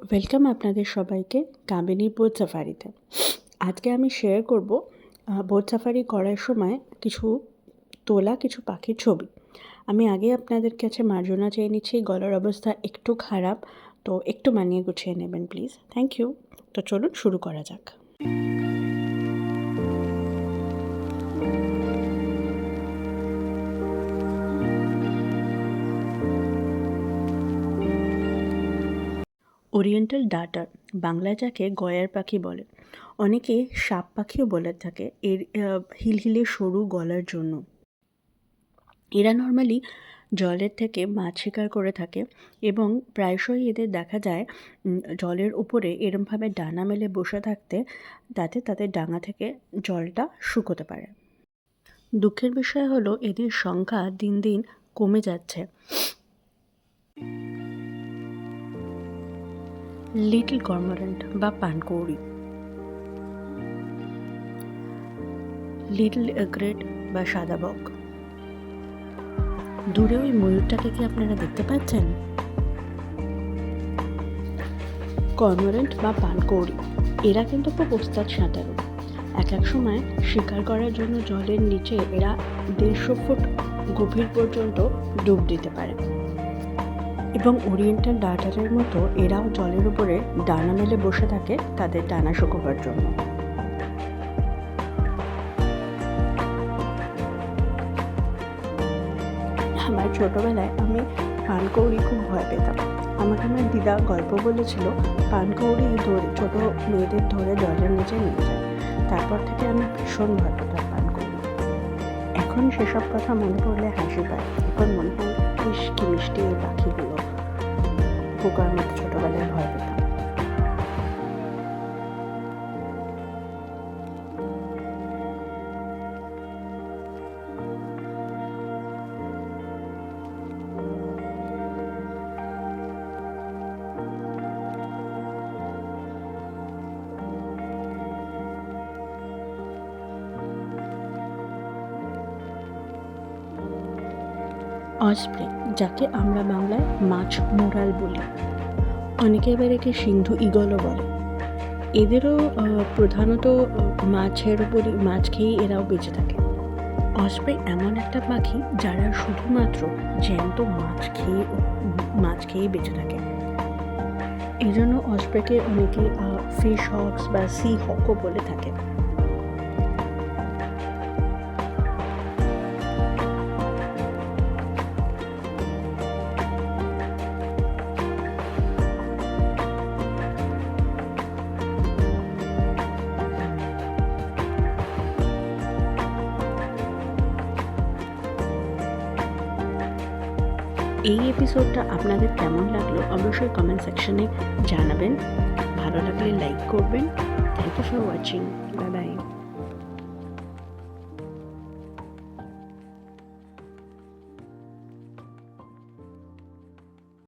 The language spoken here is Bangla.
ওয়েলকাম আপনাদের সবাইকে কামিনীর বোট সাফারিতে। আজকে আমি শেয়ার করব বোট সাফারি করার সময় কিছু পাখির ছবি। আমি আগে আপনাদের কাছে মার্জনা চেয়ে নিচ্ছি, গলার অবস্থা একটু খারাপ, তো একটু মানিয়ে গুছিয়ে নেবেন প্লিজ। Thank you. তো চলুন শুরু করা যাক। ওরিয়েন্টাল ডার্টার, বাংলায় যাকে গয়ার পাখি বলে, অনেকে সাপ পাখিও বলে থাকে এর হিলহিলে সরু গলার জন্য। এরা নর্মালি জলের থেকে মাছ শিকার করে থাকে এবং প্রায়শই এদের দেখা যায় জলের উপরে এরমভাবে ডানা মেলে বসে থাকতে, তাতে তাদের ডাঙা থেকে জলটা শুকোতে পারে। দুঃখের বিষয় হলো এদের সংখ্যা দিন দিন কমে যাচ্ছে। লিটল কর্মোরেন্ট বা পানকৌড়ি, লিটল এগ্রেট বা সাদা বক। দূরে ওই ময়ূরটাকে কি আপনারা দেখতে পাচ্ছেন? কর্মোরেন্ট বা পানকৌড়ি এরা কিন্তু খুব ওস্তাদ সাঁতারু। এক এক সময় শিকার করার জন্য জলের নিচে এরা 150 ফুট গভীর পর্যন্ত ডুব দিতে পারে এবং ওরিয়েন্টাল ডার্টারের মতো এরাও জলের উপরে ডানা মেলে বসে থাকে তাদের ডানা শুকোবার জন্য। আমার ছোটোবেলায় আমি পানকৌড়ি খুব ভয় পেতাম। আমাকে আমার দিদা গল্প বলেছিল পানকৌড়ি ছোটো মেয়েদের ধরে জলের নিচে নিয়ে যায়। তারপর থেকে আমি ভীষণ ভয় পেতাম পানকৌড়ি। এখন সেসব কথা মনে পড়লে হাসি পায়। এখন মনে হয় বেশ কি মিষ্টি এই পাখিগুলো, পোকার মতো ছোটোবেলায় ভয় পেতাম। অসপ্রে, যাকে আমরা বাংলায় মাছ মোরাল বলি, অনেকে এবার একে সিন্ধু ঈগলও বলে। এদেরও প্রধানত মাছ খেয়েই এরাও বেঁচে থাকে। অসপ্রে এমন একটা পাখি যারা শুধুমাত্র জ্যান্ত মাছ খেয়েই বেঁচে থাকে। এই জন্য অসপ্রেকে অনেকে ফিশ হকস বা সি হকও বলে থাকে। এই এপিসোডটা আপনাদের কেমন লাগলো অবশ্যই কমেন্ট সেকশনে জানাবেন। ভালো লাগলে লাইক করবেন। Thank you for watching. Bye by.